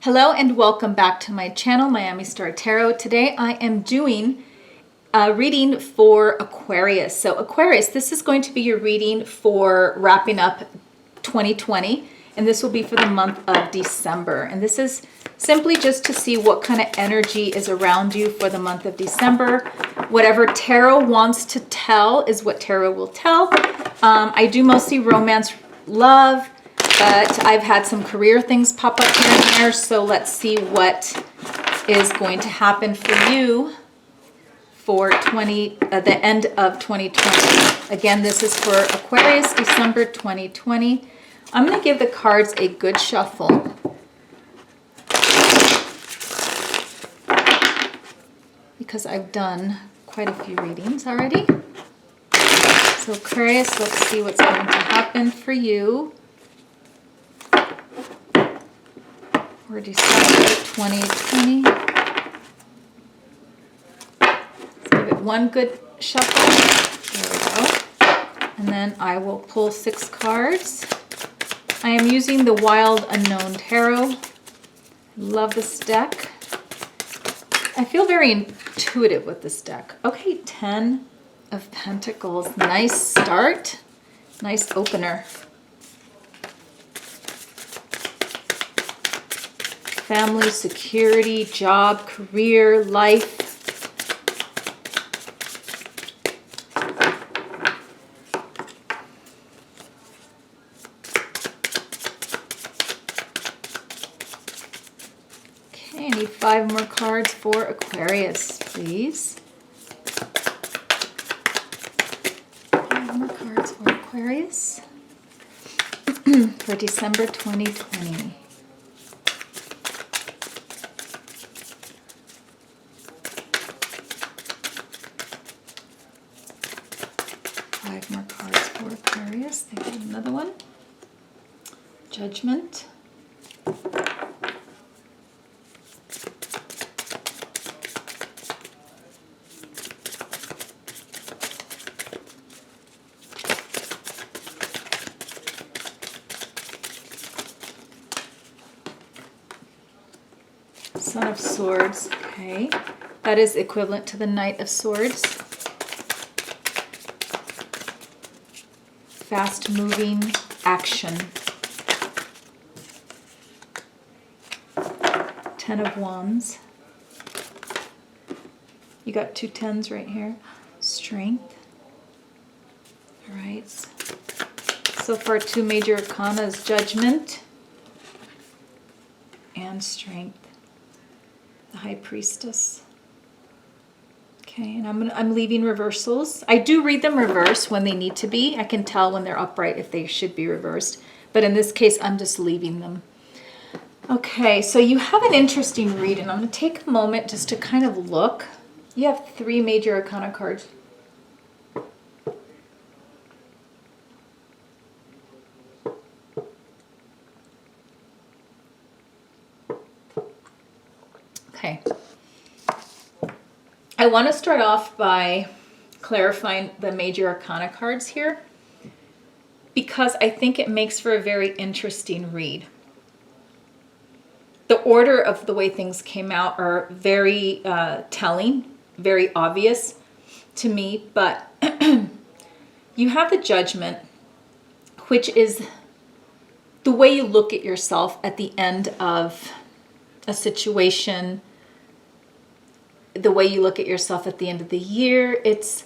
Hello and welcome back to my channel, Miami Star Tarot. Today I am doing a reading for Aquarius. So Aquarius, this is going to be your reading for wrapping up 2020, and this will be for the month of December. And this is simply just to see what kind of energy is around you for the month of December. Whatever tarot wants to tell is what tarot will tell. I do mostly romance, love, but I've had some career things pop up here and there, so let's see what is going to happen for you for the end of 2020. Again, this is for Aquarius, December 2020. I'm going to give the cards a good shuffle. Because I've done quite a few readings already. So Aquarius, let's see what's going to happen for you for December 2020. Let's give it one good shuffle. There we go. And then I will pull 6 cards. I am using the Wild Unknown Tarot. Love this deck. I feel very intuitive with this deck. Okay, 10 of Pentacles. Nice start. Nice opener. Family, security, job, career, life. Okay, I need 5 more cards for Aquarius, please. 5 more cards for Aquarius for December 2020. More cards for Aquarius. They get another one. Judgment. Son of Swords. Okay. That is equivalent to the Knight of Swords. Fast-moving action. 10 of Wands. You got 2 10s right here. Strength. All right. So far, 2 major arcanas: Judgment and Strength. The High Priestess. Okay, and I'm leaving reversals. I do read them reversed when they need to be. I can tell when they're upright if they should be reversed. But in this case, I'm just leaving them. Okay, so you have an interesting read, and I'm going to take a moment just to kind of look. You have 3 major arcana cards. Okay. I want to start off by clarifying the major arcana cards here, because I think it makes for a very interesting read. The order of the way things came out are very telling, very obvious to me, but you have the Judgment, which is the way you look at yourself at the end of a situation, the way you look at yourself at the end of the year. It's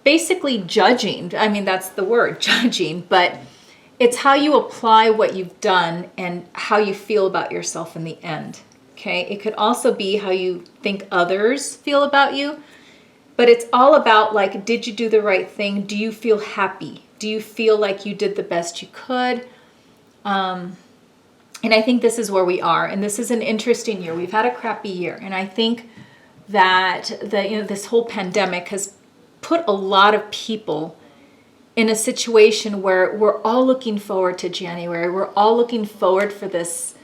basically judging. I mean, that's the word, judging, but it's how you apply what you've done and how you feel about yourself in the end. Okay, it could also be how you think others feel about you, but it's all about, like, did you do the right thing? Do you feel happy? Do you feel like you did the best you could? And I think this is where we are, and this is an interesting year. We've had a crappy year, and I think that this whole pandemic has put a lot of people in a situation where we're all looking forward to January. We're all looking forward for this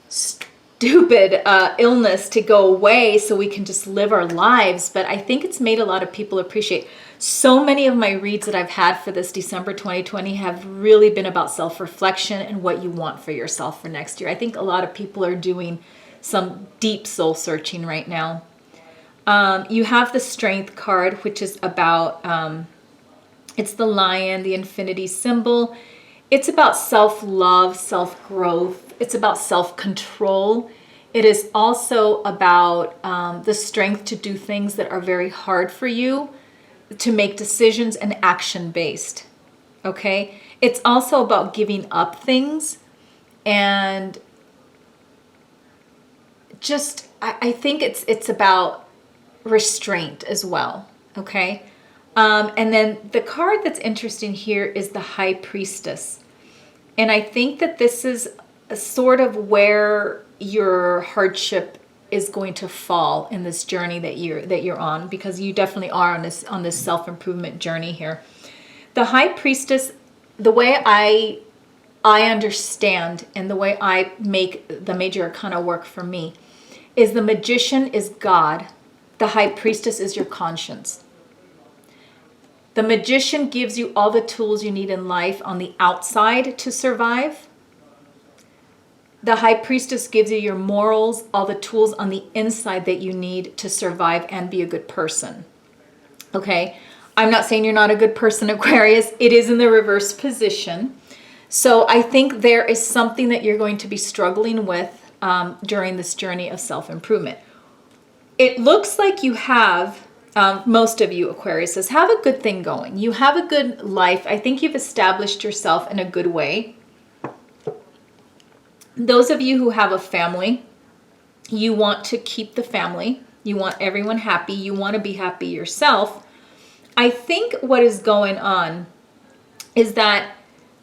stupid illness to go away so we can just live our lives. But I think it's made a lot of people appreciate. So many of my reads that I've had for this December 2020 have really been about self-reflection and what you want for yourself for next year. I think a lot of people are doing some deep soul searching right now. You have the Strength card, which is about, it's the lion, the infinity symbol. It's about self-love, self-growth. It's about self-control. It is also about the strength to do things that are very hard for you, to make decisions and action-based, okay? It's also about giving up things and just, I think it's about restraint as well, okay? And then the card that's interesting here is the High Priestess. And I think that this is a sort of where your hardship is going to fall in this journey that you're on, because you definitely are on this self-improvement journey here. The High Priestess, the way I understand and the way I make the major arcana work for me is the Magician is God. The High Priestess is your conscience. The Magician gives you all the tools you need in life on the outside to survive. The High Priestess gives you your morals, all the tools on the inside that you need to survive and be a good person. Okay? I'm not saying you're not a good person, Aquarius. It is in the reverse position. So I think there is something that you're going to be struggling with during this journey of self-improvement. It looks like you have, most of you Aquariuses, have a good thing going. You have a good life. I think you've established yourself in a good way. Those of you who have a family, you want to keep the family. You want everyone happy. You want to be happy yourself. I think what is going on is that,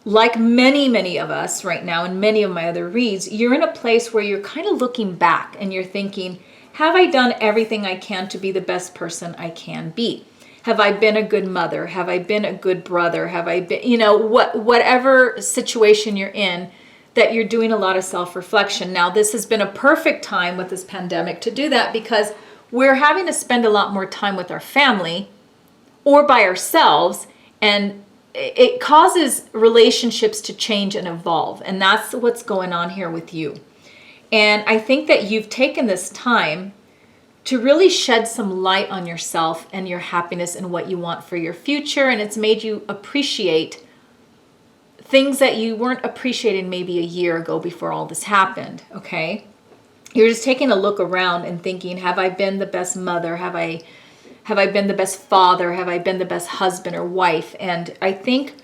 like many of us right now and many of my other reads, you're in a place where you're kind of looking back and you're thinking, have I done everything I can to be the best person I can be? Have I been a good mother? Have I been a good brother? Have I been, whatever situation you're in, that you're doing a lot of self-reflection. Now, this has been a perfect time with this pandemic to do that, because we're having to spend a lot more time with our family or by ourselves, and it causes relationships to change and evolve. And that's what's going on here with you. And I think that you've taken this time to really shed some light on yourself and your happiness and what you want for your future. And it's made you appreciate things that you weren't appreciating maybe a year ago before all this happened, okay? You're just taking a look around and thinking, have I been the best mother? Have I been the best father? Have I been the best husband or wife? And I think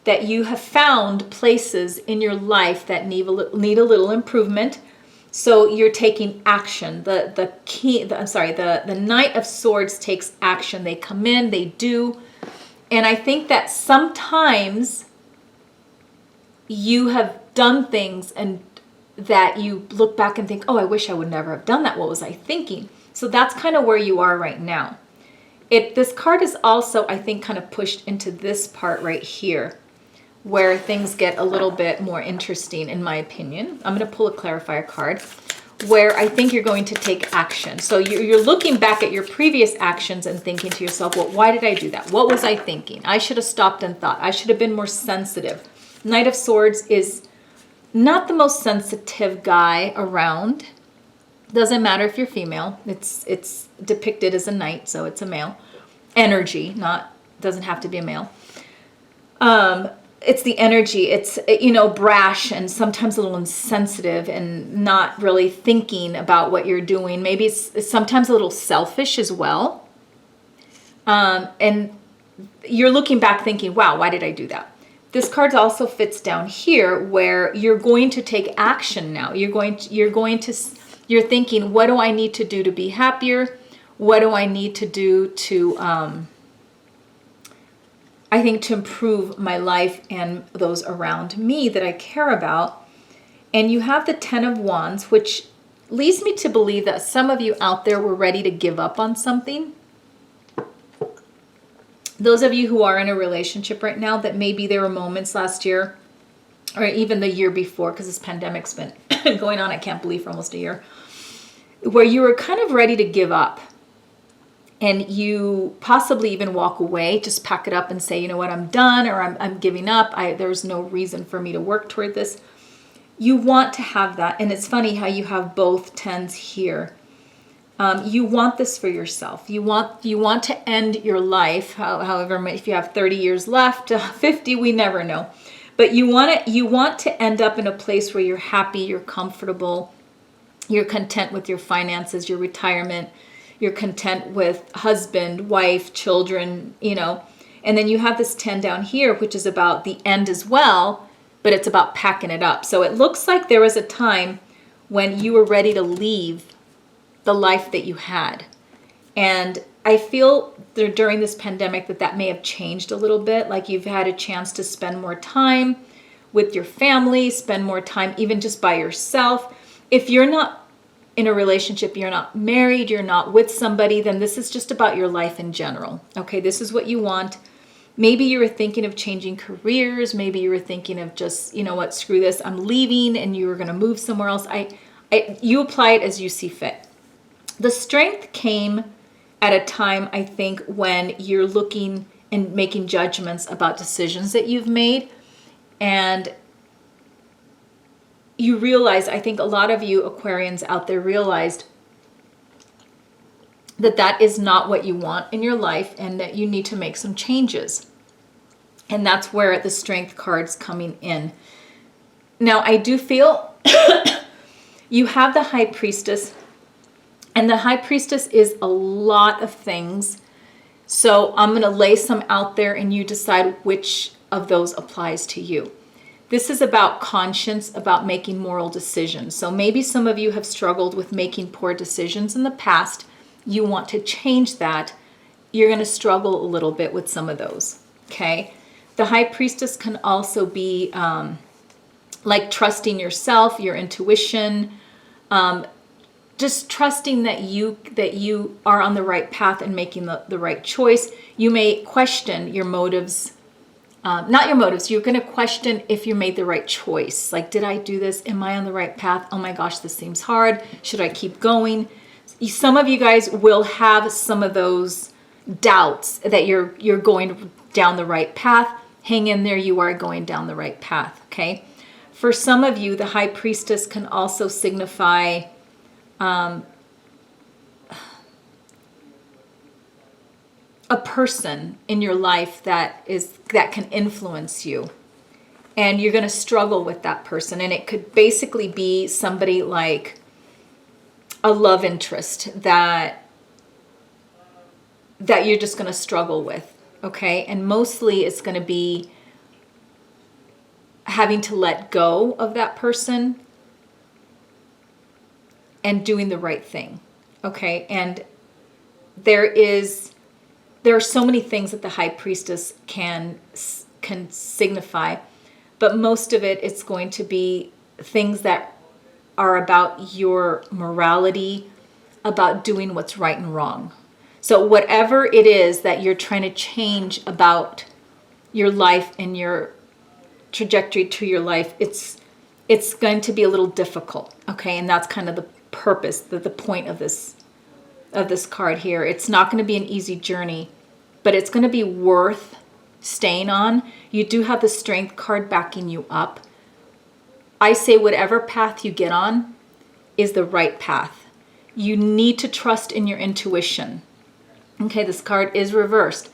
that you have found places in your life that need a little improvement. So you're taking action. The Knight of Swords takes action. They come in, they do. And I think that sometimes you have done things and that you look back and think, oh, I wish I would never have done that. What was I thinking? So that's kind of where you are right now. This card is also, I think, kind of pushed into this part right here, where things get a little bit more interesting, in my opinion. I'm going to pull a clarifier card, where I think you're going to take action. So you're looking back at your previous actions and thinking to yourself, well, why did I do that? What was I thinking? I should have stopped and thought. I should have been more sensitive. Knight of Swords is not the most sensitive guy around. Doesn't matter if you're female. It's depicted as a knight, so it's a male energy. Doesn't have to be a male. It's the energy. It's brash and sometimes a little insensitive and not really thinking about what you're doing. Maybe it's sometimes a little selfish as well. And you're looking back thinking, wow, why did I do that? This card also fits down here, where you're going to take action now. You're thinking, what do I need to do to be happier? What do I need to do to, I think, to improve my life and those around me that I care about? And you have the Ten of Wands, which leads me to believe that some of you out there were ready to give up on something. Those of you who are in a relationship right now, that maybe there were moments last year or even the year before, because this pandemic's been going on, I can't believe, for almost a year, where you were kind of ready to give up. and you possibly even walk away, just pack it up and say, you know what, I'm done, or I'm giving up. There's no reason for me to work toward this. You want to have that. And it's funny how you have both 10s here. You want this for yourself. You want to end your life, however, if you have 30 years left, 50, we never know. But you want to end up in a place where you're happy, you're comfortable, you're content with your finances, your retirement, you're content with husband, wife, children, And then you have this 10 down here, which is about the end as well, but it's about packing it up. So it looks like there was a time when you were ready to leave the life that you had. And I feel that during this pandemic that may have changed a little bit. Like you've had a chance to spend more time with your family, spend more time even just by yourself. If you're not in a relationship, you're not married, you're not with somebody, then this is just about your life in general. Okay, this is what you want. Maybe you were thinking of changing careers. Maybe you were thinking of just, you know what, screw this, I'm leaving, and you were going to move somewhere else. You apply it as you see fit. The strength came at a time, I think, when you're looking and making judgments about decisions that you've made. And you realize, I think a lot of you Aquarians out there realized that is not what you want in your life and that you need to make some changes. And that's where the strength card's coming in. Now, I do feel you have the High Priestess, and the High Priestess is a lot of things. So I'm going to lay some out there and you decide which of those applies to you. This is about conscience, about making moral decisions. So maybe some of you have struggled with making poor decisions in the past. You want to change that. You're going to struggle a little bit with some of those. Okay. The High Priestess can also be like trusting yourself, your intuition, just trusting that you are on the right path and making the right choice. You may question your motives. Not your motives. You're going to question if you made the right choice. Like, did I do this? Am I on the right path? Oh my gosh, this seems hard. Should I keep going? Some of you guys will have some of those doubts that you're going down the right path. Hang in there. You are going down the right path. Okay. For some of you, the High Priestess can also signify a person in your life that can influence you, and you're going to struggle with that person. And it could basically be somebody like a love interest that you're just going to struggle with. Okay. And mostly it's going to be having to let go of that person and doing the right thing. Okay. And there are so many things that the High Priestess can signify, but most of it's going to be things that are about your morality, about doing what's right and wrong. So whatever it is that you're trying to change about your life and your trajectory to your life, it's going to be a little difficult. Okay. And that's kind of the purpose, the point of this card here. It's not going to be an easy journey, but it's going to be worth staying on. You do have the Strength card backing you up. I say whatever path you get on is the right path. You need to trust in your intuition. Okay, this card is reversed.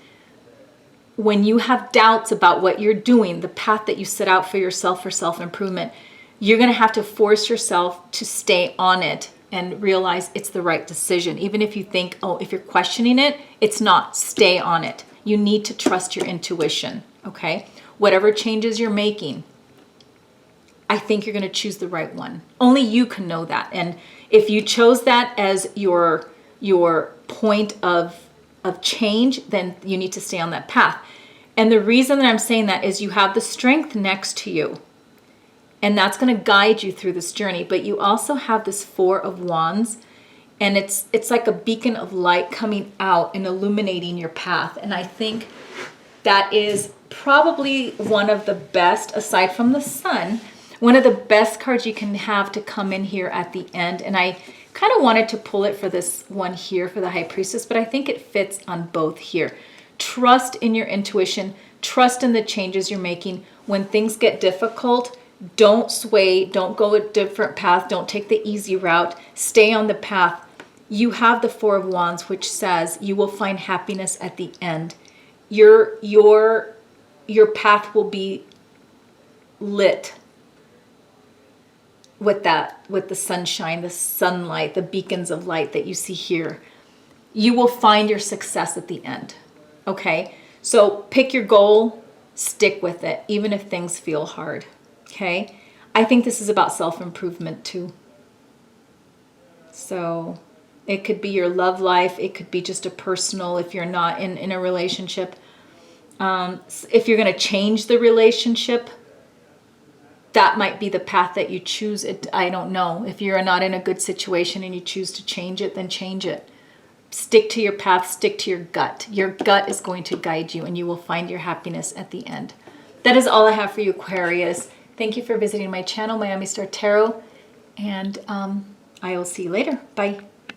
When you have doubts about what you're doing, the path that you set out for yourself for self-improvement, you're going to have to force yourself to stay on it and realize it's the right decision. Even if you think, oh, if you're questioning it, it's not. Stay on it. You need to trust your intuition, okay? Whatever changes you're making, I think you're going to choose the right one. Only you can know that. And if you chose that as your point of change, then you need to stay on that path. And the reason that I'm saying that is you have the Strength next to you. And that's going to guide you through this journey. But you also have this Four of Wands. And it's like a beacon of light coming out and illuminating your path. And I think that is probably one of the best, aside from the sun, One of the best cards you can have to come in here at the end, and I kind of wanted to pull it for this one here for the High Priestess, but I think it fits on both here. Trust in your intuition. Trust in the changes you're making. When things get difficult, don't sway. Don't go a different path. Don't take the easy route. Stay on the path. You have the Four of Wands, which says you will find happiness at the end. Your path will be lit with the sunshine, the sunlight, the beacons of light that you see here. You will find your success at the end. Okay? So pick your goal, stick with it, even if things feel hard. Okay? I think this is about self-improvement too. So it could be your love life. It could be just a personal, if you're not in a relationship. If you're going to change the relationship, that might be the path that you choose. I don't know. If you're not in a good situation and you choose to change it, then change it. Stick to your path. Stick to your gut. Your gut is going to guide you, and you will find your happiness at the end. That is all I have for you, Aquarius. Thank you for visiting my channel, Miami Star Tarot, and I will see you later. Bye.